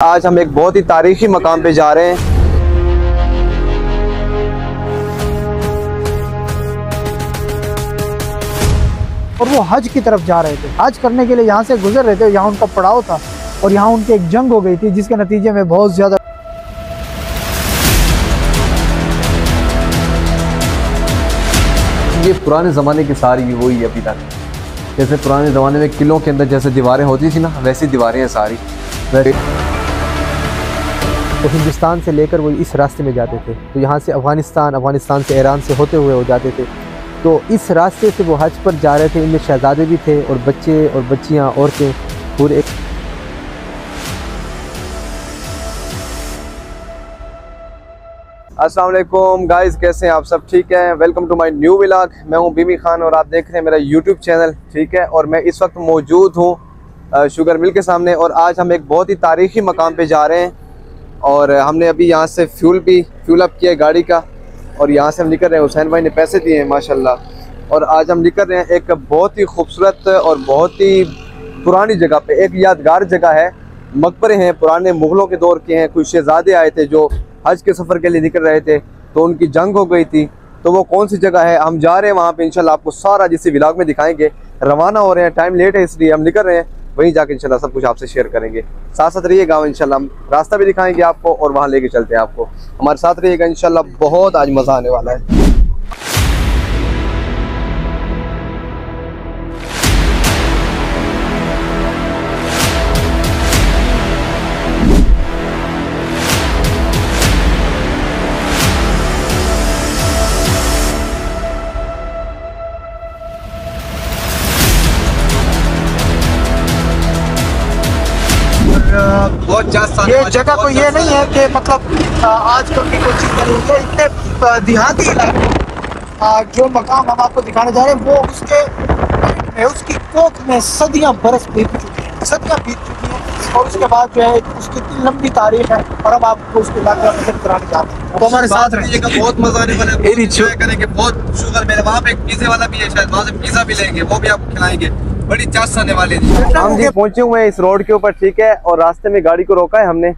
आज हम एक बहुत ही तारीखी मकाम पे जा रहे हैं। और वो हज की तरफ जा रहे थे, हज करने के लिए यहाँ से गुजर रहे थे। यहाँ उनका पड़ाव था और यहाँ उनकी एक जंग हो गई थी, जिसके नतीजे में बहुत ज्यादा ये पुराने ज़माने की सारी वही अभी तक, जैसे पुराने ज़माने में किलों के अंदर जैसे दीवारें होती थी ना, वैसी दीवारें हैं सारी। तो हिंदुस्तान से लेकर वो इस रास्ते में जाते थे, तो यहाँ से अफ़गानिस्तान, अफ़गानिस्तान से ईरान से होते हुए हो जाते थे। तो इस रास्ते से वो हज पर जा रहे थे। इनमें शहजादे भी थे और बच्चे और बच्चियाँ, औरतें, पूरे। अस्सलाम वालेकुम गाइस, कैसे हैं आप? सब ठीक हैं? Welcome to my new vlog. मैं हूं बीमी खान और आप देख रहे हैं मेरा यूट्यूब चैनल, ठीक है। और मैं इस वक्त मौजूद हूं शुगर मिल के सामने और आज हम एक बहुत ही तारीखी मकाम पे जा रहे हैं। और हमने अभी यहाँ से फ्यूल अप किया गाड़ी का और यहाँ से हम निकल रहे हैं। हुसैन भाई ने पैसे दिए हैं माशाल्लाह। और आज हम निकल रहे हैं एक बहुत ही खूबसूरत और बहुत ही पुरानी जगह पे। एक यादगार जगह है, मकबरे हैं पुराने मुग़लों के दौर के हैं। कुछ शहजादे आए थे जो हज के सफ़र के लिए निकल रहे थे, तो उनकी जंग हो गई थी। तो वो कौन सी जगह है, हम जा रहे हैं वहाँ पे। इंशाल्लाह आपको सारा जिस व्लॉग में दिखाएंगे। रवाना हो रहे हैं, टाइम लेट है इसलिए हम निकल रहे हैं। वहीं जाके इंशाल्लाह सब कुछ आपसे शेयर करेंगे। साथ साथ रहिएगा, इंशाल्लाह हम रास्ता भी दिखाएंगे आपको और वहाँ लेके चलते हैं आपको। हमारे साथ रहिएगा, इंशाल्लाह बहुत आज मज़ा आने वाला है। ये जगह तो ये नहीं है कि मतलब आजकल की कोई चीज़ नहीं है। इतने देहाती इलाके जो मकाम हम आपको दिखाने जा रहे हैं, वो उसकी कोख में सदियां बरस बीत चुकी हैं, सदियां बीत चुकी हैं। और उसके बाद जो है उसकी इतनी लंबी तारीख है और अब आपको उसके इलाके में कराने जाते हैं। तो हमारे साथ रहिएगा, बहुत मजा आने वाला है, एंजॉय करेंगे। बहुत शुगर मेरे वहाँ पे एक पिज़्ज़े वाला भी है, शायद वहाँ से पिज़्ज़ा भी लेंगे, वो भी आपको खिलाएंगे। बड़ी चास आने वाली है। हम जी पहुंचे हुए हैं इस रोड के ऊपर, ठीक है। और रास्ते में गाड़ी को रोका है हमने।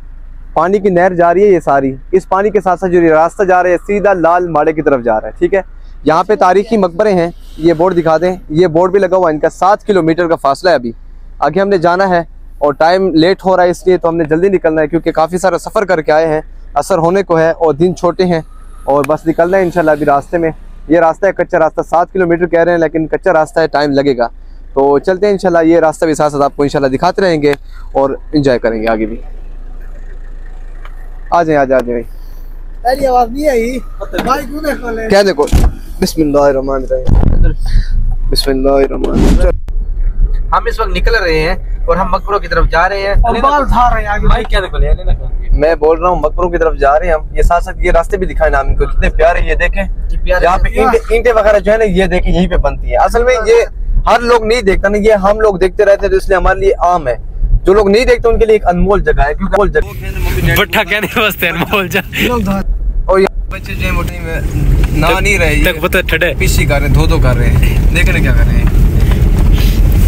पानी की नहर जा रही है ये सारी। इस पानी के साथ साथ जो रास्ता जा रहा है सीधा लाल माड़े की तरफ जा रहा है, ठीक है। यहाँ पे तारीखी मकबरे हैं, ये बोर्ड दिखा दें। ये बोर्ड भी लगा हुआ है, इनका 7 किलोमीटर का फासला है। अभी आगे हमने जाना है और टाइम लेट हो रहा है, इसलिए तो हमने जल्दी निकलना है क्योंकि काफ़ी सारा सफ़र करके आए हैं, असर होने को है और दिन छोटे हैं और बस निकलना है इंशाल्लाह। अभी रास्ते में ये रास्ता है कच्चा रास्ता, 7 किलोमीटर कह रहे हैं लेकिन कच्चा रास्ता है, टाइम लगेगा। तो चलते हैं इंशाल्लाह। ये रास्ता भी साथ साथ आपको इंशाल्लाह दिखाते रहेंगे और एंजॉय करेंगे आगे भी। आ जाए पहली आवाज नहीं आई, क्या देखो। बिस्मिल्लाहिर्रहमानिर्रहीम, बिस्मिल्लाहिर्रहमानिर्रहीम। हम इस वक्त निकल रहे हैं और हम मकबरों की तरफ जा रहे हैं। और बाल था रहे हैं आगे। भाई क्या देखो, मैं बोल रहा हूँ मकबरों की तरफ जा रहे हैं हम। ये साथ साथ ये रास्ते भी दिखाए ना इनको, कितने प्यारे। ये देखें यहाँ पे ईंटें वगैरह जो है ना, ये देखें यहीं पे बनती है। असल में ये हर लोग नहीं देखता ना, ये हम लोग देखते रहते हैं, तो इसलिए हमारे लिए आम है। जो लोग नहीं देखते उनके लिए एक अनमोल जगह है, क्योंकि अनमोल जगह बट्ठा कहने वास्ते अनमोल जगह। और बच्चे जो में ना नहीं रहे, तक पता ठंडे पीसी कर रहे हैं, धो कर रहे हैं। देख रहे क्या कर रहे हैं,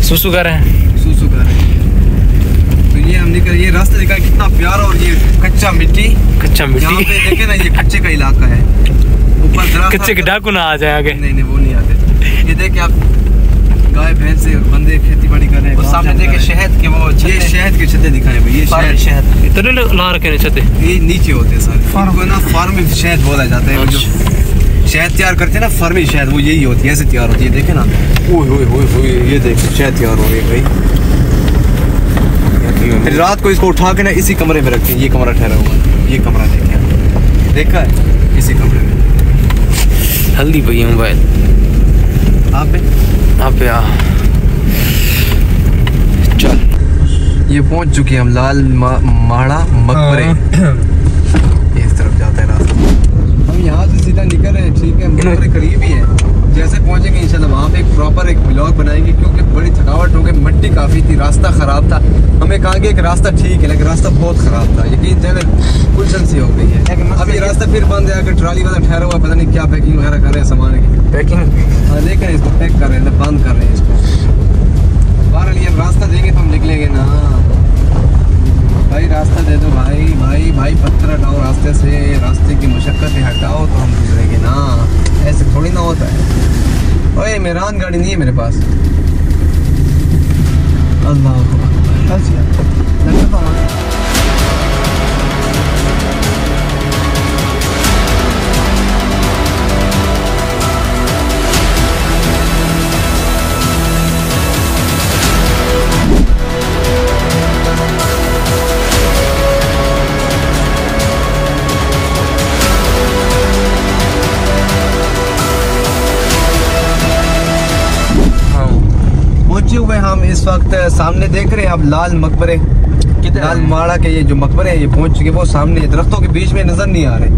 सुसु कर रहे हैं, सुसु कर रहे हैं। तो ये हम निकल, ये रास्ता देखा कितना प्यारा। और ये कच्चा मिट्टी यहाँ पे देखे ना, ये कच्चे का इलाका है। ऊपर कच्चे के डाकू ना आ जाए आगे। नहीं वो नहीं आते। ये देखे आप, गाय भैंस से बंदे खेती बाड़ी कर रहे हैं। सामने देखे शहद के वो, ये शहद के छत्ते दिखाए भाई। ये शहद इतने ला रखे हैं छत्ते, ये नीचे होते हैं सारे। फार्म ना, फार्मिंग शहद बोला जाता है। जो शहद तैयार करते हैं ना, फार्मिंग शहद, वो यही होती है, ऐसे तैयार होती है। देखे ना, ओए ये देखे शहद तैयार हो रही है भाई। रात को इसको उठा के ना इसी कमरे में रखते हैं। ये कमरा ठहरा हुआ है, ये कमरा देखा है, इसी कमरे में। हल्दी भैया मोबाइल आप पे चल। ये पहुंच चुके हैं हम लाल माड़ा मकबरे। इस तरफ जाता है रास्ता। हम यहाँ से सीधा निकल रहे हैं, ठीक है। मकबरे करीब ही है। जैसे पहुंचेंगे इंशाल्लाह वहाँ पे एक प्रॉपर एक व्लॉग बनाएंगे, क्योंकि बड़ी थकावट हो गई, मिट्टी काफ़ी थी, रास्ता ख़राब था। हमें कहा कि एक रास्ता ठीक है लेकिन रास्ता बहुत ख़राब था, यकीन जाने गुलशन सी हो गई है। अब ये रास्ता फिर बंद है, अगर ट्राली वाला ठहरा हुआ, पता नहीं क्या पैकिंग वगैरह कर रहे हैं सामान की। पैकिंग हाँ, लेकिन इसको पैक कर रहे हैं, बंद कर रहे हैं इसको। बहरहाल ये रास्ता देंगे तो हम निकलेंगे ना। भाई रास्ता दे दो भाई, भाई भाई पत्थर हटाओ रास्ते से, रास्ते की मशक्क़त हटाओ तो हम गुजरेंगे ना, ऐसे थोड़ी ना होता है। ओए मेरान गाड़ी नहीं है मेरे पास। अल्लाह पहुंचे हुए हम इस वक्त, सामने देख रहे हैं आप लाल मकबरे, लाल माड़ा के ये जो मकबरे हैं ये पहुंच चुके, वो सामने दरख्तों के बीच में नजर नहीं आ रहे।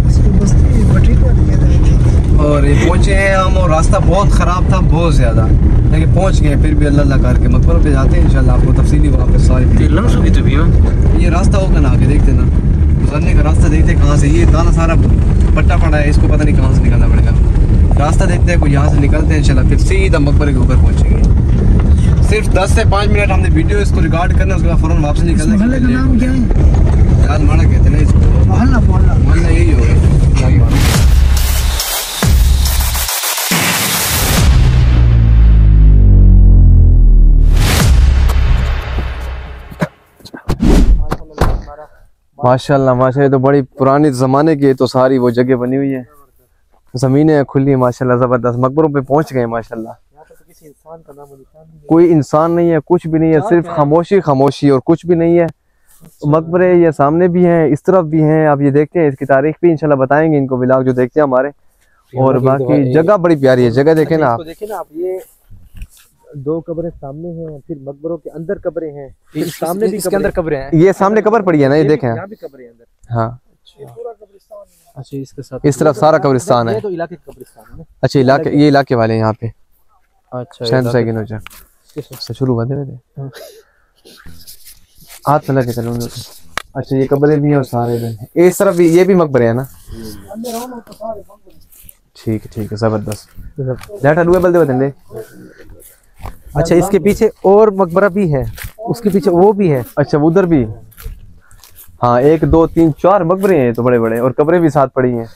और ये पहुंचे हैं हम, और रास्ता बहुत ख़राब था, बहुत ज़्यादा, लेकिन पहुंच गए। फिर भी अल्लाह करके मकबरों पे जाते हैं इंशाल्लाह, आपको तफसीली वहाँ पे सारी ये रास्ता होगा ना, आगे देखते ना, गुजरने का रास्ता देखते कहाँ से, ये दाना सारा पट्टा पड़ा है, इसको पता नहीं कहाँ से निकलना पड़ेगा। रास्ता देखते हैं, कोई यहाँ से निकलते हैं इंशाल्लाह, फिर सीधा मकबरे के ऊपर पहुँचेंगे। सिर्फ 10 से 5 मिनट हमने वीडियो इसको रिकॉर्ड करना, उसके बाद फौरन वापस निकलना। मोहल्ले का नाम क्या है? लाल माड़ा कहते हैं इसको, मोहल्ला मोहल्ला मोहल्ला यही होगा। माशाल्लाह माशाल्लाह, तो बड़ी पुरानी ज़माने की तो सारी वो जगह बनी हुई है, ज़मीनें खुली है माशाल्लाह, ज़बरदस्त। मकबरों पे पहुंच गए माशाल्लाह। किसी इंसान का नाम निशान नहीं है। कोई इंसान नहीं है, कुछ भी नहीं है, सिर्फ खामोशी खामोशी और कुछ भी नहीं है। मकबरे ये सामने भी हैं, इस तरफ भी हैं, आप ये देखते हैं, इसकी तारीख भी इंशाल्लाह बताएंगे इनको व्लॉग जो देखते हैं हमारे। और बाकी जगह बड़ी प्यारी है, जगह देखें ना आप, देखिए ना आप, ये 2 कब्रें सामने हैं, फिर मकबरों के अंदर कब्रें हैं, फिर सामने भी इसके अंदर कब्रें हैं, ये सामने कब्र पड़ी है ना, ये देखें यहाँ भी कब्रें हैं अंदर। हाँ पूरा कब्रिस्तान है। अच्छा, इसके साथ इस तरफ सारा कब्रिस्तान है। ये तो इलाके का कब्रिस्तान है ना। अच्छा इलाके, ये इलाके वाले यहाँ पे। अच्छा शुरू हुआ थे हाथ में लगे चलो। अच्छा ये कब्रें भी हैं और सारे भी इस तरफ भी, ये भी मकबरे हैं ना। ठीक है जबरदस्त। बल्दे। अच्छा, इसके पीछे और मकबरा भी है, उसके पीछे वो भी है। अच्छा उधर भी, हाँ 1 2 3 4 मकबरे हैं तो बड़े बड़े, और कब्रें भी साथ पड़ी हैं।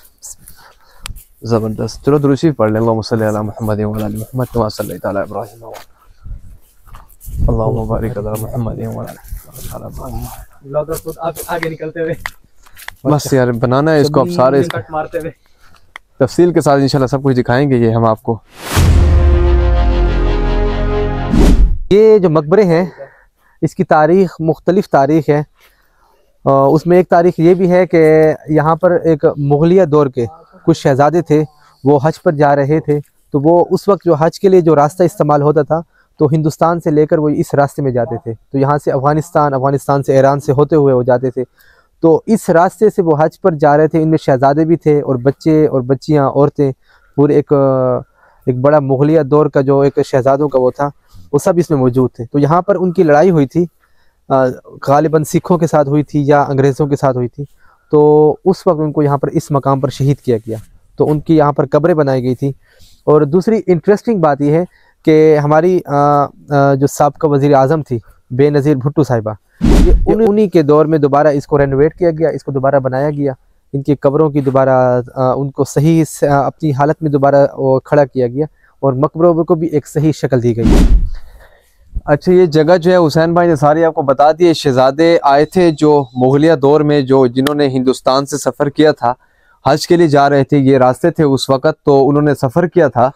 जबरदस्त। चलो दुरूद शरीफ पढ़ लें। अल्लाहुम्मा सल्ली अला मुहम्मद व अला आलि मुहम्मद कमा सल्लैता अला इब्राहीम अल्लाहुम्मा बारिक अला मुहम्मद व अला आगे निकलते हुए बस यार बनाना है इसको, अब सारे मारते हुए तफसील के साथ इंशाल्लाह सब कुछ दिखाएंगे ये हम आपको। ये जो मकबरे हैं इसकी तारीख मुख्तलिफ तारीख है। उसमें एक तारीख ये भी है कि यहाँ पर एक मुगलिया दौर के कुछ शहजादे थे, वो हज पर जा रहे थे, तो वो उस वक्त जो हज के लिए जो रास्ता इस्तेमाल होता था तो हिंदुस्तान से लेकर वो इस रास्ते में जाते थे, तो यहाँ से अफ़गानिस्तान से ईरान से होते हुए वो जाते थे। तो इस रास्ते से वो हज पर जा रहे थे, इनमें शहजादे भी थे और बच्चे और बच्चियाँ, औरतें, पूरे एक बड़ा मुगलिया दौर का जो एक शहजादों का वो था, वो सब इसमें मौजूद थे। तो यहाँ पर उनकी लड़ाई हुई थी, गालिबन सिखों के साथ हुई थी या अंग्रेज़ों के साथ हुई थी। तो उस वक्त उनको यहाँ पर इस मकाम पर शहीद किया गया, तो उनकी यहाँ पर कब्रें बनाई गई थी। और दूसरी इंटरेस्टिंग बात यह है कि हमारी जो साबका वज़ीर आज़म थी बेनज़ीर भुट्टो साहिबा, ये उन्हीं के दौर में दोबारा इसको रेनोवेट किया गया, इसको दोबारा बनाया गया, इनकी कब्रों की दोबारा उनको सही अपनी हालत में दोबारा खड़ा किया गया और मकबरों को भी एक सही शक्ल दी गई। अच्छा ये जगह जो है हुसैन भाई ने सारी आपको बता दी है। शहजादे आए थे जो मुगलिया दौर में, जो जिन्होंने हिंदुस्तान से सफ़र किया था, हज के लिए जा रहे थे, ये रास्ते थे उस वक़्त, तो उन्होंने सफ़र किया था।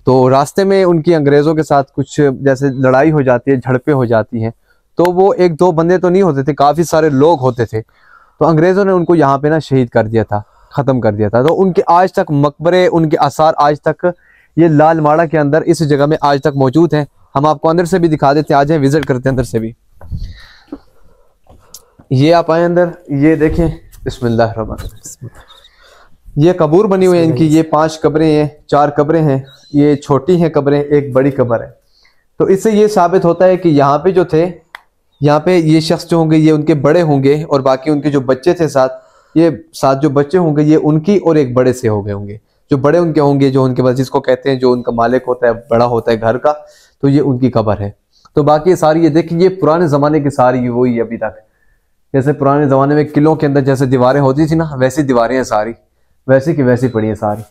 तो रास्ते में उनकी अंग्रेज़ों के साथ कुछ जैसे लड़ाई हो जाती है, झड़पें हो जाती हैं, तो वो 1-2 बंदे तो नहीं होते थे, काफ़ी सारे लोग होते थे। तो अंग्रेज़ों ने उनको यहाँ पे ना शहीद कर दिया था, ख़त्म कर दिया था। तो उनके आज तक मकबरे, उनके आसार आज तक ये लाल माड़ा के अंदर इस जगह में आज तक मौजूद हैं। हम आपको अंदर से भी दिखा देते हैं, आज विजिट करते हैं अंदर से भी। ये आप आए अंदर, ये देखें, बिस्मिल्लाह। ये कबूर बनी हुई है इनकी, ये 5 कब्रें हैं, 4 कब्रें हैं, ये छोटी हैं कब्रें, एक बड़ी कब्र है। तो इससे ये साबित होता है कि यहाँ पे जो थे, यहाँ पे ये शख्स जो होंगे ये उनके बड़े होंगे, और बाकी उनके जो बच्चे थे साथ, ये 7 जो बच्चे होंगे ये उनकी और एक बड़े से हो गए होंगे। जो बड़े उनके होंगे, जो उनके पास, जिसको कहते हैं जो उनका मालिक होता है, बड़ा होता है घर का, तो ये उनकी कब्र है। तो बाकी सारी ये देखिए, ये पुराने ज़माने की सारी वही अभी तक जैसे पुराने ज़माने में किलों के अंदर जैसे दीवारें होती थी ना, वैसी दीवारें हैं सारी, वैसी की वैसी पड़ी हैं सारी।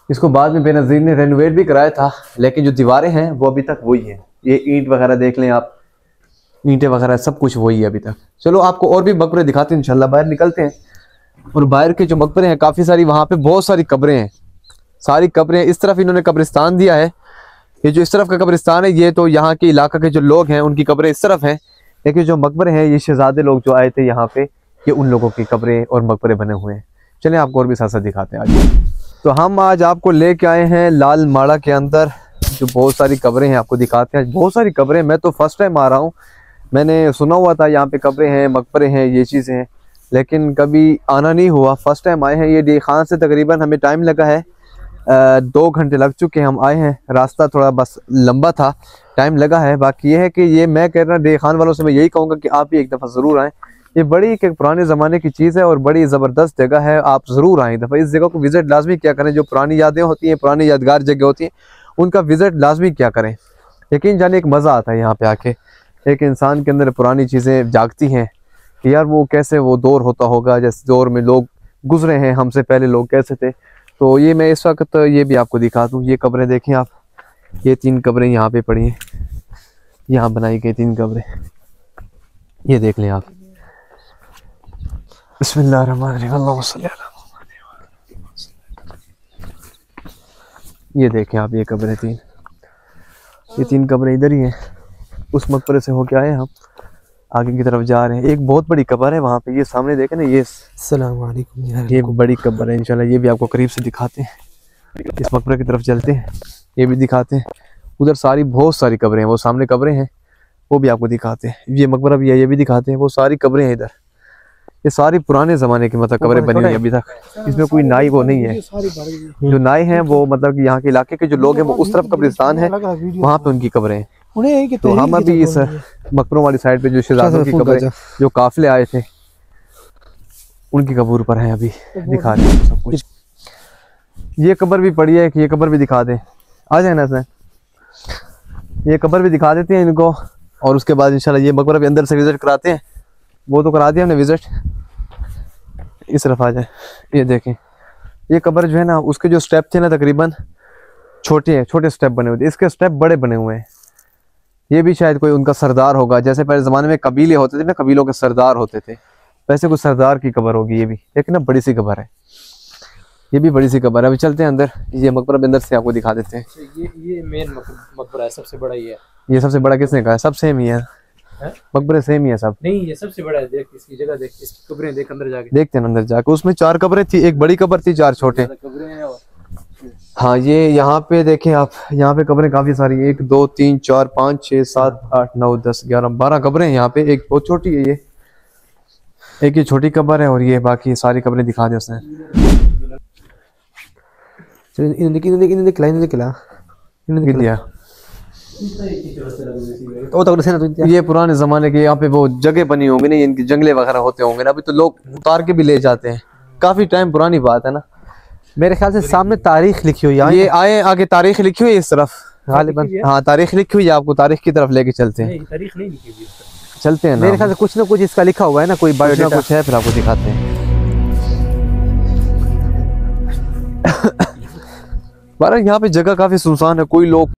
इसको बाद में बेनज़ीर ने रेनोवेट भी कराया था, लेकिन जो दीवारें हैं वो अभी तक वही हैं। ये ईंट वगैरह देख लें आप, ईंटें वगैरह सब कुछ वही है अभी तक। चलो आपको और भी मकबरे दिखाते हैं इंशाल्लाह। बाहर निकलते हैं और बाहर के जो मकबरे हैं काफ़ी सारी, वहाँ पे बहुत सारी कब्रें हैं, सारी कब्रें। इस तरफ इन्होंने कब्रिस्तान दिया है, ये जो इस तरफ का कब्रिस्तान है ये तो यहाँ के इलाका के जो लोग हैं उनकी कब्रें इस तरफ हैं, लेकिन जो मकबरे हैं ये शहजादे लोग जो आए थे यहाँ पे, ये उन लोगों की कब्रें और मकबरे बने हुए हैं। चलें आपको और भी साथ साथ दिखाते हैं आज। तो हम आज आपको लेके आए हैं लाल माड़ा के अंदर, जो बहुत सारी कब्रें हैं आपको दिखाते हैं। बहुत सारी कब्रें, मैं तो फर्स्ट टाइम आ रहा हूँ। मैंने सुना हुआ था यहाँ पे कब्रें हैं, मकबरे हैं, ये चीज़ें हैं, लेकिन कभी आना नहीं हुआ। फर्स्ट टाइम आए हैं। ये डी खान से तकरीबन हमें टाइम लगा है 2 घंटे लग चुके हैं। हम आए हैं, रास्ता थोड़ा बस लंबा था, टाइम लगा है। बाकी ये है कि ये मैं कह रहा डी खान वालों से मैं यही कहूँगा कि आप भी एक दफ़ा ज़रूर आएँ। ये बड़ी एक पुराने ज़माने की चीज़ है और बड़ी ज़बरदस्त जगह है, आप ज़रूर आएँ एक दफ़ा। इस जगह को विज़िट लाजमी क्या करें। जो पुरानी यादें होती हैं, पुरानी यादगार जगह होती हैं, उनका विज़िट लाजमी क्या करें। यकीन जाने एक मज़ा आता है यहाँ पे आके, एक इंसान के अंदर पुरानी चीज़ें जागती हैं कि यार वो कैसे वो दौर होता होगा, जैसे दौर में लोग गुजरे हैं, हमसे पहले लोग कैसे थे। तो ये मैं इस वक्त ये भी आपको दिखा दूँ। ये कब्रें देखें आप, ये 3 कब्रें यहाँ पे पड़ी हैं, यहाँ बनाई गई 3 कब्रें, ये देख लें आप। बिस्मिल्लाहिर्रहमानिर्रहीम, अल्लाहुम्मा सल्ली अला मुहम्मद। ये देखें आप, ये कब्रें 3, ये 3 कब्रें इधर ही हैं। उस मकबरे से होके आए हम, आगे की तरफ जा रहे हैं। एक बहुत बड़ी कब्र है वहाँ पे, ये सामने देखें ना, ये अस्सलाम वालेकुम यार। ये बड़ी कब्र है इंशाल्लाह। ये भी आपको करीब से दिखाते हैं। इस मकबरे की तरफ चलते हैं, ये भी दिखाते हैं। उधर सारी बहुत सारी कब्रें हैं, वो सामने कब्रें हैं, वो भी आपको दिखाते हैं। ये मकबरा भी है, ये भी दिखाते हैं। वो सारी कब्रें हैं इधर, ये सारी पुराने ज़माने की मतलब कब्रें बनी हुई हैं अभी तक। इसमें कोई नाई वो नहीं है। जो नाई हैं वो मतलब कि यहाँ के इलाके के जो लोग हैं वो उस तरफ कब्रिस्तान है, वहाँ पे उनकी कब्रें हैं। तो हम अभी इस मकबरों वाली साइड पे जो शहजादों की कब्रें, जो काफिले आए थे, उनकी कब्र पर हैं, अभी दिखा रहे हैं सब कुछ। ये कब्र भी पड़ी है, कि ये कब्र भी दिखा दें, आ जाए ना सर। ये कब्र भी दिखा देते हैं इनको, और उसके बाद इंशाल्लाह ये मकबरा भी अंदर से विजिट कराते हैं। वो तो करा दिया हमने विजिट, इस तरफ आ जाए। ये देखें, ये कब्र जो है ना, उसके जो स्टेप थे ना तकरीबन छोटे हैं, छोटे स्टेप बने हुए थे, इसके स्टेप बड़े बने हुए हैं। ये भी शायद कोई उनका सरदार होगा, जैसे पहले ज़माने में कबीले होते थे ना, कबीलों के सरदार होते थे, वैसे कोई सरदार की कब्र होगी ये भी। लेकिन ना बड़ी सी कब्र है, ये भी बड़ी सी कब्र है। अभी चलते हैं अंदर, ये मकबरा भी अंदर से आपको दिखा देते हैं। ये मेन मकबरा है, सबसे बड़ा ये है। ये सबसे बड़ा किसने कहा? सब सेम ही है, मकबरे सेम ही है सब। नहीं, ये सबसे बड़ा है। देख इसकी जगह, देख इसकी कब्रें, देख अंदर जाके। देखते हैं अंदर जाके, उसमें 4 कब्रें थी, एक बड़ी कब्र थी, 4 छोटे। कब्रें हैं और हाँ, ये यहाँ पे देखें आप, यहाँ पे कब्रें काफी सारी, 1 2 3 4 5 6 7 8 9 10 11 12 कब्रें हैं यहाँ पे। एक बहुत छोटी है, ये एक ये छोटी कब्र है, और ये बाकी सारी कब्रें दिखा दी उसने। ये पुराने जमाने के यहाँ पे वो जगह बनी होंगी ना, इनकी जंगले वगैरह होते होंगे ना, अभी तो लोग उतार के भी ले जाते हैं। काफी टाइम पुरानी बात है ना। मेरे ख्याल से सामने तारीख लिखी हुई है। ये आए आगे तारीख लिखी हुई है इस तरफ गालिबन। हाँ, तारीख लिखी हुई है, आपको तारीख की तरफ लेके चलते हैं। तारीख नहीं लिखी हुई। चलते हैं ना, मेरे ख्याल से कुछ ना कुछ इसका लिखा हुआ है ना, कोई बायोडाटा कुछ है, फिर आपको दिखाते हैं। बारह यहाँ पे जगह काफी सुनसान है, कोई लोग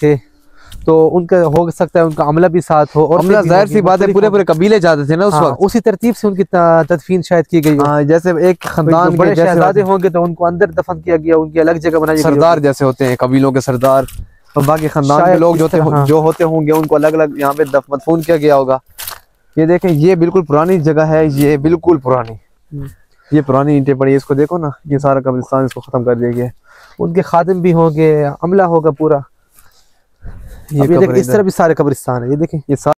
थे, तो उनका हो सकता है उनका अमला भी साथ हो, और अमला जाहिर सी बात है पूरे पूरे कबीले जाते थे ना उस वक्त, उसी तरतीब से उनकी तदफीन शायद की गई हो। जैसे एक खानदान बड़े के शहजादे होंगे तो उनको अंदर दफन किया गया, उनकी अलग जगह बनाई गई। सरदार जैसे होते हैं कबीलों के सरदार, और बाकी खानदान के लोग जो होते होंगे उनको अलग अलग यहाँ पे मदफून किया गया होगा। ये देखें, ये बिल्कुल पुरानी जगह है, ये बिल्कुल पुरानी, ये पुरानी ईंटें पड़ी, इसको देखो ना, ये सारा कब्रिस्तान इसको खत्म कर दिया गया। उनके खादिम भी होंगे, अमला होगा पूरा। ये देखें, इस तरह भी सारे कब्रिस्तान है, ये देखें, ये सारा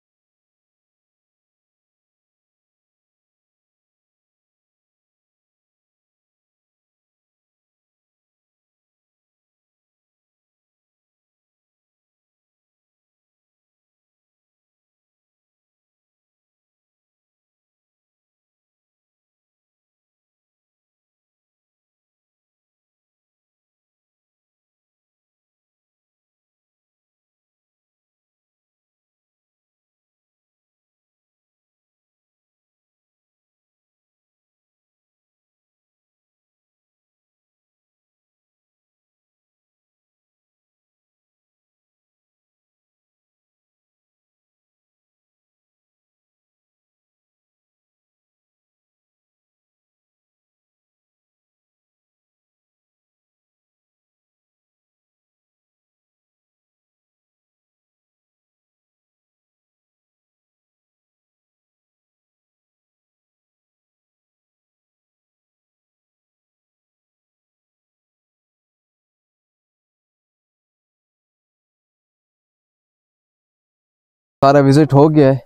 विजिट हो गया है,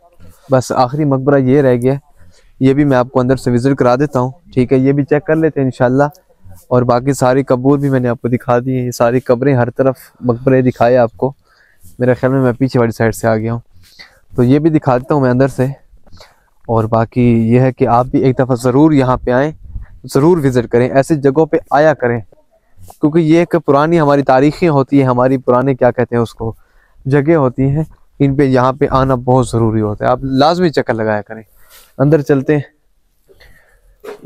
बस आखिरी मकबरा ये रह गया। ये भी मैं आपको अंदर से विजिट करा देता हूँ, ठीक है, ये भी चेक कर लेते हैं इंशाल्लाह। और बाकी सारी कब्र भी मैंने आपको दिखा दी है, ये सारी कब्रें, हर तरफ मकबरे दिखाए आपको। मेरे ख्याल में मैं पीछे वाली साइड से आ गया हूँ, तो ये भी दिखा देता हूँ मैं अंदर से। और बाकी ये है कि आप भी एक दफ़ा ज़रूर यहाँ पे आएँ, ज़रूर विज़िट करें, ऐसी जगहों पे आया करें, क्योंकि ये एक पुरानी हमारी तारीखें होती है, हमारी पुराने क्या कहते हैं उसको, जगह होती हैं, इन पे यहाँ पे आना बहुत ज़रूरी होता है। आप लाजमी चक्कर लगाया करें। अंदर चलते हैं,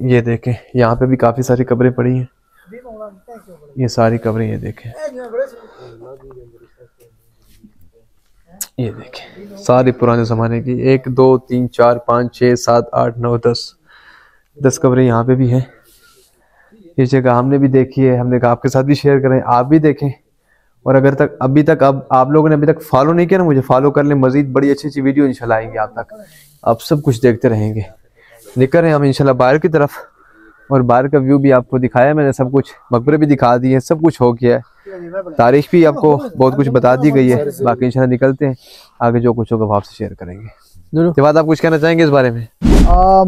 ये देखें, यहाँ पे भी काफ़ी सारी कब्रें पड़ी हैं, ये सारी कब्रें, ये देखें, ये देखें, सारी पुराने ज़माने की, 1 2 3 4 5 6 7 8 9 10 कब्रें यहाँ पे भी हैं। ये जगह हमने भी देखी है, हमने कहा आपके साथ भी शेयर करें, आप भी देखें। और अगर अभी तक आप लोगों ने अभी तक फॉलो नहीं किया ना, मुझे फॉलो कर लें, मजीद बड़ी अच्छी अच्छी वीडियो इंशाल्लाह आएंगी आप तक, आप सब कुछ देखते रहेंगे। निकल रहे हैं हम इंशाल्लाह बाहर की तरफ, और बाहर का व्यू भी आपको दिखाया मैंने, सब कुछ, मकबरे भी दिखा दिए, सब कुछ हो गया है, तारीख भी आपको बहुत कुछ बता दी गई है। बाकी इंशाल्लाह निकलते हैं, आगे जो कुछ होगा वो आपसे शेयर करेंगे। इसके बाद आप कुछ कहना चाहेंगे इस बारे में?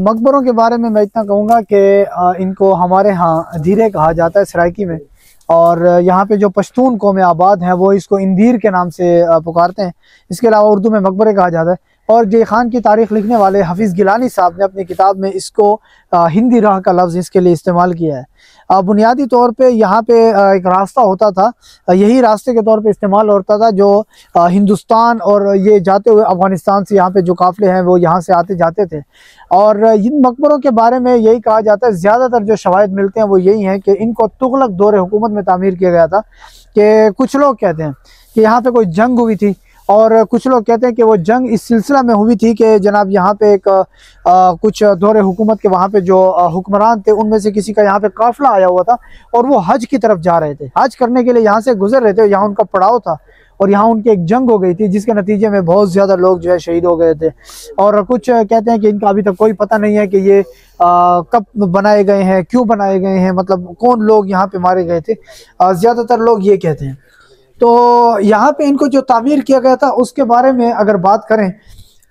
मकबरों के बारे में मैं इतना कहूँगा कि इनको हमारे यहाँ धीरे कहा जाता है सराइकी में, और यहाँ पे जो पश्तून कौम आबाद हैं वो इसको इंदीर के नाम से पुकारते हैं। इसके अलावा उर्दू में मकबरे कहा जाता है। और जय खान की तारीख लिखने वाले हफीज़ गिलानी साहब ने अपनी किताब में इसको हिंदी राह का लफ्ज़ इसके लिए इस्तेमाल किया है। बुनियादी तौर पे यहाँ पे एक रास्ता होता था, यही रास्ते के तौर पे इस्तेमाल होता था, जो हिंदुस्तान और ये जाते हुए अफ़गानिस्तान से यहाँ पे जो काफ़िले हैं वो यहाँ से आते जाते थे। और इन मकबरों के बारे में यही कहा जाता है, ज़्यादातर जो शवाहिद मिलते हैं वो यही हैं कि इनको तुगलक दौर हुकूमत में तामीर किया गया था। कि कुछ लोग कहते हैं कि यहाँ पे कोई जंग हुई थी, और कुछ लोग कहते हैं कि वो जंग इस सिलसिला में हुई थी कि जनाब यहाँ पे एक कुछ दौर हुकूमत के वहाँ पे जो हुक्मरान थे उनमें से किसी का यहाँ पे काफिला आया हुआ था, और वो हज की तरफ जा रहे थे, हज करने के लिए यहाँ से गुजर रहे थे, यहाँ उनका पड़ाव था, और यहाँ उनकी एक जंग हो गई थी जिसके नतीजे में बहुत ज़्यादा लोग जो है शहीद हो गए थे। और कुछ कहते हैं कि इनका अभी तक कोई पता नहीं है कि ये कब बनाए गए हैं, क्यों बनाए गए हैं, मतलब कौन लोग यहाँ पे मारे गए थे, ज़्यादातर लोग ये कहते हैं। तो यहाँ पे इनको जो तामीर किया गया था उसके बारे में अगर बात करें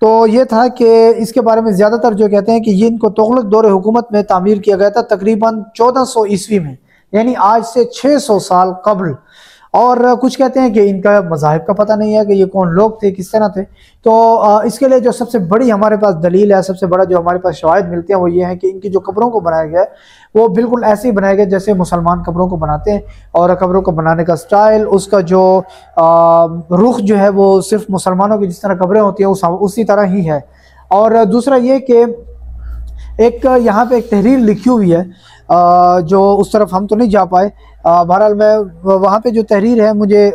तो ये था कि इसके बारे में ज़्यादातर जो कहते हैं कि ये इनको तुगलक दौर हुकूमत में तामीर किया गया था तकरीबन 1400 ईस्वी में, यानी आज से 600 साल कबल। और कुछ कहते हैं कि इनका मज़ाहिब का पता नहीं है कि ये कौन लोग थे, किस तरह थे। तो इसके लिए जो सबसे बड़ी हमारे पास दलील है, सबसे बड़ा जो हमारे पास शवाहिद मिलते हैं वो ये है कि इनकी जो कब्रों को बनाया गया है वो बिल्कुल ऐसे ही बनाया गया जैसे मुसलमान कब्रों को बनाते हैं, और कब्रों को बनाने का स्टाइल, उसका जो रुख जो है वो सिर्फ मुसलमानों की जिस तरह कब्रें होती हैं उसी तरह ही है। और दूसरा ये कि एक यहाँ पे एक तहरीर लिखी हुई है जो उस तरफ हम तो नहीं जा पाए। बहरहाल मैं वहाँ पे जो तहरीर है, मुझे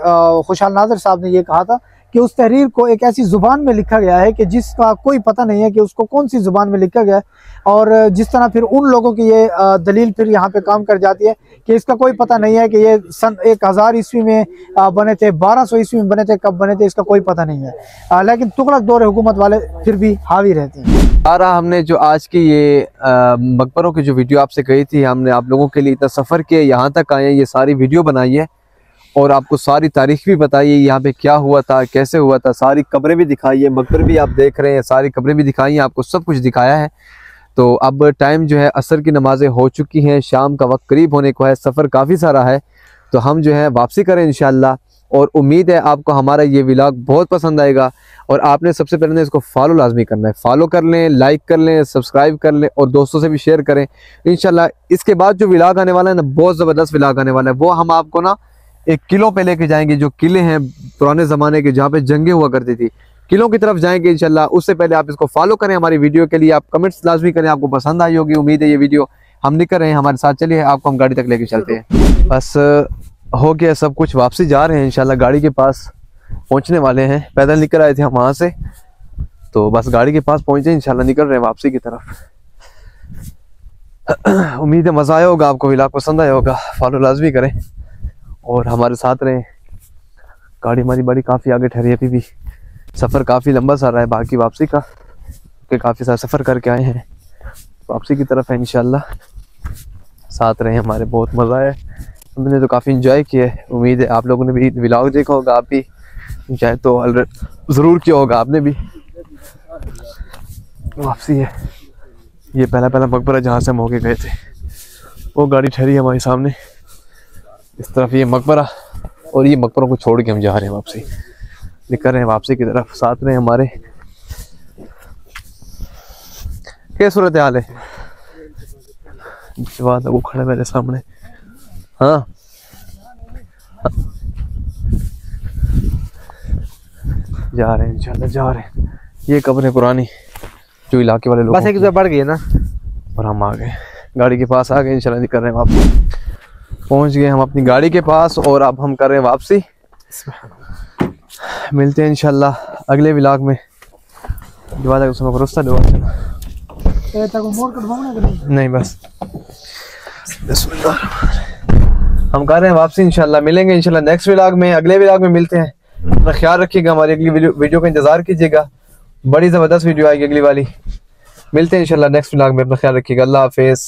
खुशहाल नाज़र साहब ने ये कहा था कि उस तहरीर को एक ऐसी ज़ुबान में लिखा गया है कि जिसका कोई पता नहीं है कि उसको कौन सी ज़ुबान में लिखा गया है। और जिस तरह फिर उन लोगों की ये दलील फिर यहाँ पे काम कर जाती है कि इसका कोई पता नहीं है कि ये सन 1000 ईस्वी में बने थे, 1200 ईस्वी में बने थे, कब बने थे इसका कोई पता नहीं है। लेकिन तुगलक दौर हुकूमत वाले फिर भी हावी रहते हैं। सारा हमने जो आज की ये मकबरों की जो वीडियो आपसे कही थी, हमने आप लोगों के लिए इतना सफ़र किया, यहाँ तक आए, ये सारी वीडियो बनाई है और आपको सारी तारीख भी बताई है, यहाँ पे क्या हुआ था, कैसे हुआ था, सारी कब्रें भी दिखाई है, मकबर भी आप देख रहे हैं, सारी कब्रें भी दिखाई हैं, आपको सब कुछ दिखाया है। तो अब टाइम जो है असर की नमाज़ें हो चुकी हैं, शाम का वक्त करीब होने को है, सफ़र काफ़ी सारा है, तो हम जो है वापसी करें इंशाअल्लाह। और उम्मीद है आपको हमारा ये व्लॉग बहुत पसंद आएगा। और आपने सबसे पहले इसको फॉलो लाजमी करना है, फॉलो कर लें, लाइक कर लें, सब्सक्राइब कर लें और दोस्तों से भी शेयर करें इंशाल्लाह। इसके बाद जो व्लॉग आने वाला है ना, बहुत ज़बरदस्त व्लॉग आने वाला है, वो हम आपको ना एक किलों पे लेके जाएंगे, जो किले हैं पुराने ज़माने के जहाँ पे जंगें हुआ करती थी, किलों की तरफ जाएंगे इंशाल्लाह। उससे पहले आप इसको फॉलो करें, हमारी वीडियो के लिए आप कमेंट्स लाजमी करें, आपको पसंद आई होगी उम्मीद है ये वीडियो। हम निकल रहे हैं, हमारे साथ चलिए, आपको हम गाड़ी तक लेके चलते हैं। बस हो गया सब कुछ, वापसी जा रहे हैं इंशाल्लाह, गाड़ी के पास पहुंचने वाले हैं। पैदल निकल आए थे हम वहाँ से, तो बस गाड़ी के पास पहुंचे इंशाल्लाह, निकल रहे हैं वापसी की तरफ। उम्मीद है मज़ा आया होगा, आपको व्लॉग पसंद आया होगा। फॉलो लाजमी करें और हमारे साथ रहें। गाड़ी हमारी बड़ी काफ़ी आगे ठहरी है, अभी भी सफ़र काफ़ी लंबा सा रहा है बाकी वापसी का, कि काफ़ी सारा सफ़र करके आए हैं, वापसी की तरफ है इंशाल्लाह। साथ रहें हमारे, बहुत मज़ा आया, हमने तो काफ़ी इंजॉय किया है। उम्मीद है आप लोगों ने भी व्लॉग देखा होगा, आप भी इंजॉय तो ज़रूर किया होगा आपने भी। वापसी है, ये पहला मकबरा जहाँ से हम होके गए थे, वो गाड़ी ठहरी है हमारे सामने, इस तरफ ये मकबरा, और ये मकबरों को छोड़ के हम जा रहे हैं वापसी, निकल रहे हैं वापसी की तरफ। साथ में हमारे क्या सूरत हाल है, बात है वो खड़े मेरे सामने। हाँ जा रहे हैं इंशाल्लाह, जा रहे हैं। ये कब्र है पुरानी, जो इलाके वाले लोग, बस एक बढ़ गई ना, और हम आ गए, गाड़ी के पास आ गए इंशाल्लाह, निकल रहे हैं वापसी। पहुंच गए हम अपनी गाड़ी के पास और अब हम कर रहे हैं वापसी। मिलते हैं इंशाल्लाह अगले व्लॉग में। दुआ तक उसमें भरोसा, दुआ नहीं बस हम कर रहे हैं वापसी इंशाल्लाह। मिलेंगे इंशाल्लाह नेक्स्ट व्लॉग में, अगले व्लॉग में मिलते हैं। अपना ख्याल रखिएगा, हमारी अगली वीडियो का इंतजार कीजिएगा, बड़ी ज़बरदस्त वीडियो आएगी अगली वाली। मिलते हैं इंशाल्लाह नेक्स्ट व्लॉग में, अपना ख्याल रखिएगा, अल्लाह हाफिज़।